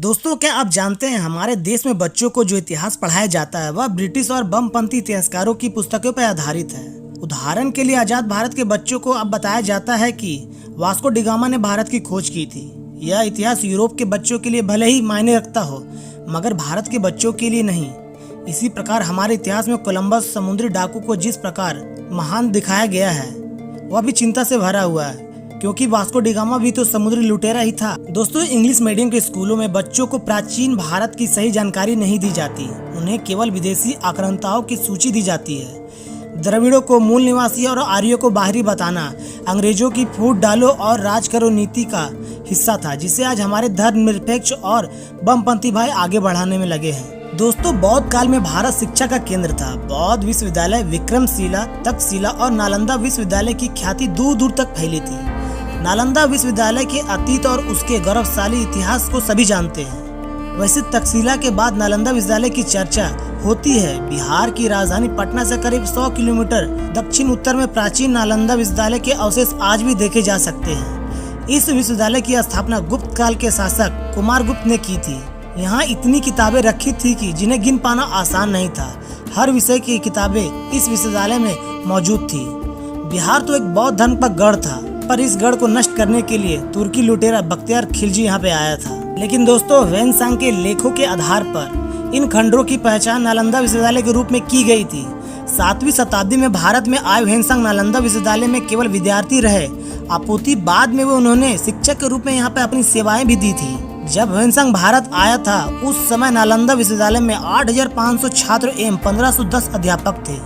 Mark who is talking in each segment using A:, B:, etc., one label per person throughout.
A: दोस्तों, क्या आप जानते हैं हमारे देश में बच्चों को जो इतिहास पढ़ाया जाता है वह ब्रिटिश और बमपंथी इतिहासकारों की पुस्तकों पर आधारित है। उदाहरण के लिए आजाद भारत के बच्चों को अब बताया जाता है कि वास्को डी गामा ने भारत की खोज की थी। यह इतिहास यूरोप के बच्चों के लिए भले ही मायने रखता हो मगर भारत के बच्चों के लिए नहीं। इसी प्रकार हमारे इतिहास में कोलंबस समुद्री डाकू को जिस प्रकार महान दिखाया गया है वह भी चिंता से भरा हुआ है, क्योंकि वास्को डी गामा भी तो समुद्री लुटेरा ही था। दोस्तों, इंग्लिश मीडियम के स्कूलों में बच्चों को प्राचीन भारत की सही जानकारी नहीं दी जाती। उन्हें केवल विदेशी आक्रांताओं की सूची दी जाती है। द्रविड़ों को मूल निवासी और आर्यों को बाहरी बताना अंग्रेजों की फूट डालो और राज करो नीति का हिस्सा था, जिसे आज हमारे धर्मनिरपेक्ष और बमपंथी भाई आगे बढ़ाने में लगे हैं। दोस्तों, बौद्ध काल में भारत शिक्षा का केंद्र था। बौद्ध विश्वविद्यालय, विक्रमशिला, तक्षशिला और नालंदा विश्वविद्यालय की ख्याति दूर दूर तक फैली थी। नालंदा विश्वविद्यालय के अतीत और उसके गौरवशाली इतिहास को सभी जानते हैं। वैसे तक्षशिला के बाद नालंदा विश्वविद्यालय की चर्चा होती है। बिहार की राजधानी पटना से करीब 100 किलोमीटर दक्षिण उत्तर में प्राचीन नालंदा विश्वविद्यालय के अवशेष आज भी देखे जा सकते हैं। इस विश्वविद्यालय की स्थापना गुप्त काल के शासक कुमारगुप्त ने की थी। यहाँ इतनी किताबें रखी थी कि जिन्हें गिन पाना आसान नहीं था। हर विषय की किताबें इस विश्वविद्यालय में मौजूद थी। बिहार तो एक बौद्ध धर्म का गढ़ था, पर इस गढ़ को नष्ट करने के लिए तुर्की लुटेरा बख्तियार खिलजी यहाँ पे आया था। लेकिन दोस्तों, ह्वेनसांग के लेखों के आधार पर इन खंडरों की पहचान नालंदा विश्वविद्यालय के रूप में की गई थी। 7वीं शताब्दी में भारत में आए ह्वेनसांग नालंदा विश्वविद्यालय में केवल विद्यार्थी रहे अपितु बाद में वो उन्होंने शिक्षक के रूप में यहाँ पे अपनी सेवाएं भी दी थी। जब ह्वेनसांग भारत आया था उस समय नालंदा विश्वविद्यालय में 8500 छात्र एवं 1510 अध्यापक थे।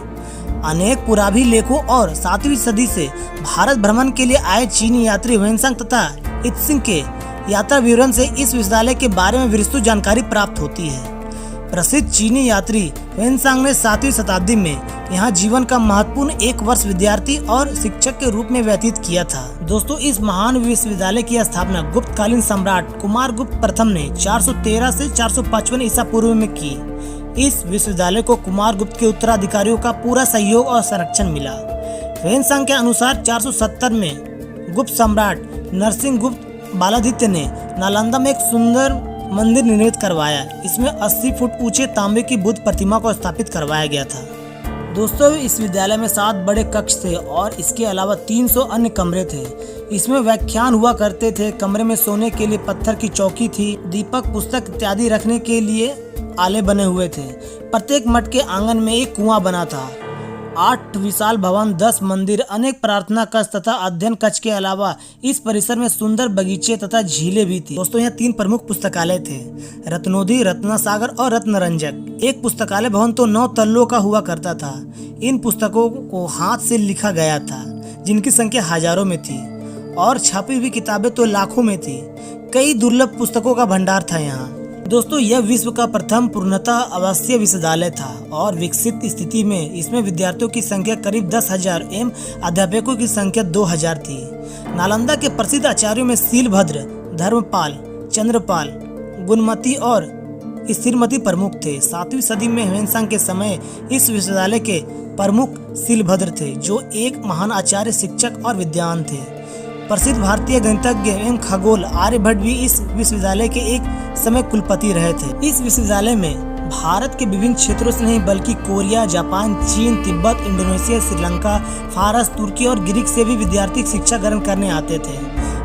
A: अनेक पुराभी लेखों और 7वीं सदी से भारत भ्रमण के लिए आए चीनी यात्री ह्वेनसांग तथा इत्सिंग के यात्रा विवरण से इस विश्वविद्यालय के बारे में विस्तृत जानकारी प्राप्त होती है। प्रसिद्ध चीनी यात्री ह्वेनसांग ने 7वीं शताब्दी में यहाँ जीवन का महत्वपूर्ण 1 वर्ष विद्यार्थी और शिक्षक के रूप में व्यतीत किया था। दोस्तों, इस महान विश्वविद्यालय की स्थापना गुप्तकालीन सम्राट कुमारगुप्त प्रथम ने 413 से 455 ईसा पूर्व में की। इस विश्वविद्यालय को कुमारगुप्त के उत्तराधिकारियों का पूरा सहयोग और संरक्षण मिला। ह्वेनसांग के अनुसार 470 में गुप्त सम्राट नरसिंह गुप्त बालादित्य ने नालंदा में एक सुंदर मंदिर निर्मित करवाया। इसमें 80 फुट ऊंचे तांबे की बुद्ध प्रतिमा को स्थापित करवाया गया था। दोस्तों, इस विद्यालय में 7 बड़े कक्ष थे और इसके अलावा 300 अन्य कमरे थे। इसमें व्याख्यान हुआ करते थे। कमरे में सोने के लिए पत्थर की चौकी थी। दीपक, पुस्तक इत्यादि रखने के लिए आले बने हुए थे। प्रत्येक मठ के आंगन में एक कुआं बना था। 8 विशाल भवन, 10 मंदिर, अनेक प्रार्थना कक्ष तथा अध्ययन कक्ष के अलावा इस परिसर में सुंदर बगीचे तथा झीलें भी थी। दोस्तों, यहाँ 3 प्रमुख पुस्तकालय थे, रत्नोदी, रत्नासागर और रत्नरंजक। एक पुस्तकालय भवन तो 9 तल्लों का हुआ करता था। इन पुस्तकों को हाथ से लिखा गया था, जिनकी संख्या हजारों में थी और छपी हुई किताबें तो लाखों में थी। कई दुर्लभ पुस्तकों का भंडार था यहाँ। दोस्तों, यह विश्व का प्रथम पूर्णतः आवासीय विश्वविद्यालय था और विकसित स्थिति में इसमें विद्यार्थियों की संख्या करीब 10,000 एवं अध्यापकों की संख्या 2,000 थी। नालंदा के प्रसिद्ध आचार्यों में शीलभद्र, धर्मपाल, चंद्रपाल, गुणमती और स्थिरमती प्रमुख थे। 7वीं सदी में ह्वेनसांग के समय इस विश्वविद्यालय के प्रमुख शीलभद्र थे, जो एक महान आचार्य, शिक्षक और विद्वान थे। प्रसिद्ध भारतीय गणितज्ञ एवं खगोल आर्यभट्ट भी इस विश्वविद्यालय के एक समय कुलपति रहे थे। इस विश्वविद्यालय में भारत के विभिन्न क्षेत्रों से नहीं बल्कि कोरिया, जापान, चीन, तिब्बत, इंडोनेशिया, श्रीलंका, फारस, तुर्की और ग्रीक से भी विद्यार्थी शिक्षा ग्रहण करने आते थे।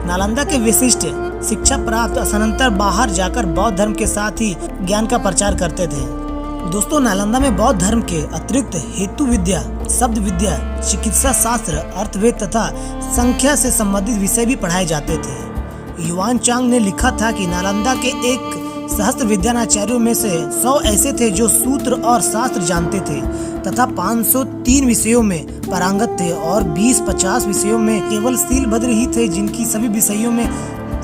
A: नालंदा के विशिष्ट शिक्षा प्राप्त अनंतर बाहर जाकर बौद्ध धर्म के साथ ही ज्ञान का प्रचार करते थे। दोस्तों, नालंदा में बौद्ध धर्म के अतिरिक्त हेतु विद्या, शब्द विद्या, चिकित्सा शास्त्र, अर्थवेद तथा संख्या से संबंधित विषय भी पढ़ाए जाते थे। युआन चांग ने लिखा था कि नालंदा के 1 सहस्त्र विद्यानाचार्यों में से 100 ऐसे थे जो सूत्र और शास्त्र जानते थे तथा 503 विषयों में पारंगत थे और 20-50 विषयों में केवल शीलभद्र ही थे जिनकी सभी विषयों में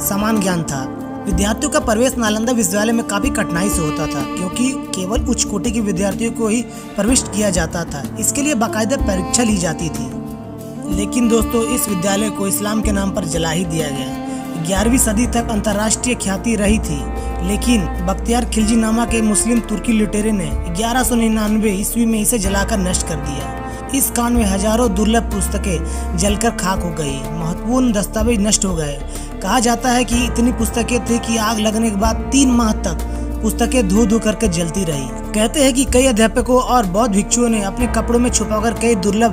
A: समान ज्ञान था। विद्यार्थियों का प्रवेश नालंदा विश्वविद्यालय में काफी कठिनाई से होता था, क्योंकि केवल उच्च कोटि के विद्यार्थियों को ही प्रविष्ट किया जाता था। इसके लिए बाकायदा परीक्षा ली जाती थी। लेकिन दोस्तों, इस विद्यालय को इस्लाम के नाम पर जला ही दिया गया। 11वीं सदी तक अंतर्राष्ट्रीय ख्याति रही थी, लेकिन बख्तियार खिलजी नामक एक मुस्लिम तुर्की लुटेरे ने 1199 ईस्वी में इसे जलाकर नष्ट कर दिया। इस कांड में हजारों दुर्लभ पुस्तकें जलकर खाक हो गई, महत्वपूर्ण दस्तावेज नष्ट हो गए। कहा जाता है कि इतनी पुस्तकें थी कि आग लगने के बाद 3 माह तक पुस्तकें धू धू करके जलती रही। कहते हैं कि कई अध्यापकों और बौद्ध भिक्षुओं ने अपने कपड़ों में छुपाकर कई दुर्लभ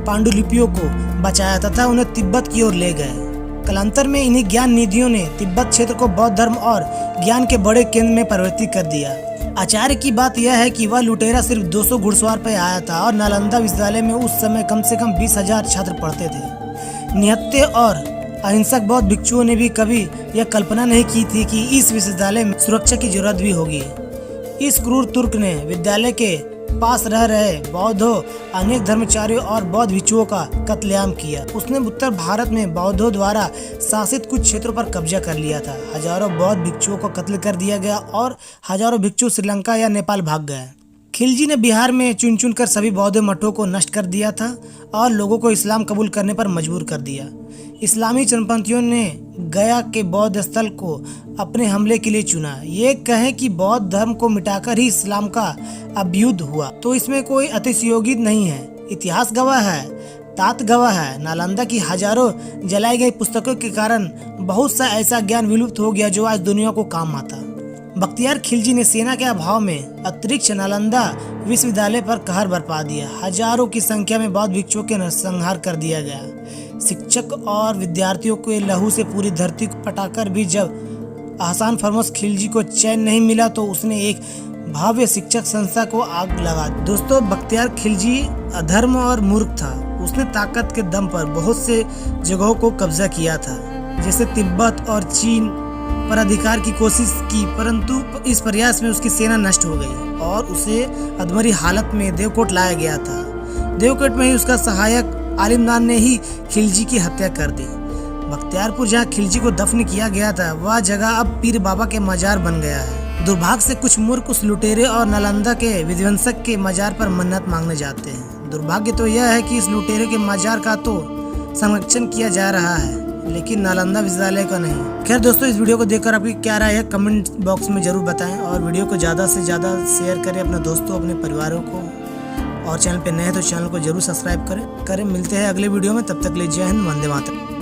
A: पांडुलिपियों को बचाया तथा उन्हें तिब्बत की ओर ले गए। कालांतर में इन्हीं ज्ञान निधियों ने तिब्बत क्षेत्र को बौद्ध धर्म और ज्ञान के बड़े केंद्र में परिवर्तित कर दिया। आचार्य की बात यह है कि वह लुटेरा सिर्फ 200 घुड़सवार पर आया था और नालंदा विश्वविद्यालय में उस समय कम से कम 20,000 छात्र पढ़ते थे। निहत्थे और अहिंसक बौद्ध भिक्षुओं ने भी कभी यह कल्पना नहीं की थी कि इस विश्वविद्यालय में सुरक्षा की जरूरत भी होगी। इस क्रूर तुर्क ने विद्यालय के पास रह रहे बौद्धों, अनेक धर्मचारियों और बौद्ध भिक्षुओं का कत्लेआम किया। उसने उत्तर भारत में बौद्धों द्वारा शासित कुछ क्षेत्रों पर कब्जा कर लिया था। हजारों बौद्ध भिक्षुओं को कत्ल कर दिया गया और हजारों भिक्षु श्रीलंका या नेपाल भाग गए। खिलजी ने बिहार में चुन चुन कर सभी बौद्ध मठों को नष्ट कर दिया था और लोगों को इस्लाम कबूल करने पर मजबूर कर दिया। इस्लामी चरमपंथियों ने गया के बौद्ध स्थल को अपने हमले के लिए चुना। ये कहें कि बौद्ध धर्म को मिटाकर ही इस्लाम का अभ्युदय हुआ तो इसमें कोई अतिशयोक्ति नहीं है। इतिहास गवाह है, तात गवाह है। नालंदा की हजारों जलाई गई पुस्तकों के कारण बहुत सा ऐसा ज्ञान विलुप्त हो गया जो आज दुनिया को काम आता। बख्तियार खिलजी ने सेना के अभाव में अतिरिक्त नालंदा विश्वविद्यालय पर कहर बरपा दिया। हजारों की संख्या में बौद्ध भिक्षुओं के नरसंहार कर दिया गया। शिक्षक और विद्यार्थियों के लहू से पूरी धरती को पटाकर भी जब आसान फरमोश खिलजी को चैन नहीं मिला तो उसने एक भव्य शिक्षक संस्था को आग लगा। दोस्तों, बख्तियार खिलजी अधर्म और मूर्ख था। उसने ताकत के दम पर बहुत से जगहों को कब्जा किया था, जैसे तिब्बत और चीन पर अधिकार की कोशिश की, परंतु इस प्रयास में उसकी सेना नष्ट हो गई और उसे अधमरी हालत में देवकोट लाया गया था। देवकोट में ही उसका सहायक आलिमदान ने ही खिलजी की हत्या कर दी। बख्तियारपुर जहाँ खिलजी को दफन किया गया था वह जगह अब पीर बाबा के मजार बन गया है। दुर्भाग्य से कुछ मूर्ख उस लुटेरे और नालंदा के विध्वंसक के मजार पर मन्नत मांगने जाते हैं। दुर्भाग्य तो यह है कि इस लुटेरे के मजार का तो संरक्षण किया जा रहा है लेकिन नालंदा विश्वविद्यालय का नहीं। खैर दोस्तों, इस वीडियो को देखकर आपकी क्या राय है कमेंट बॉक्स में जरूर बताएं और वीडियो को ज़्यादा से ज़्यादा शेयर करें अपने दोस्तों, अपने परिवारों को, और चैनल पे नए हैं तो चैनल को जरूर सब्सक्राइब करें। मिलते हैं अगले वीडियो में, तब तक के लिए जय हिंद, वंदे मातरम।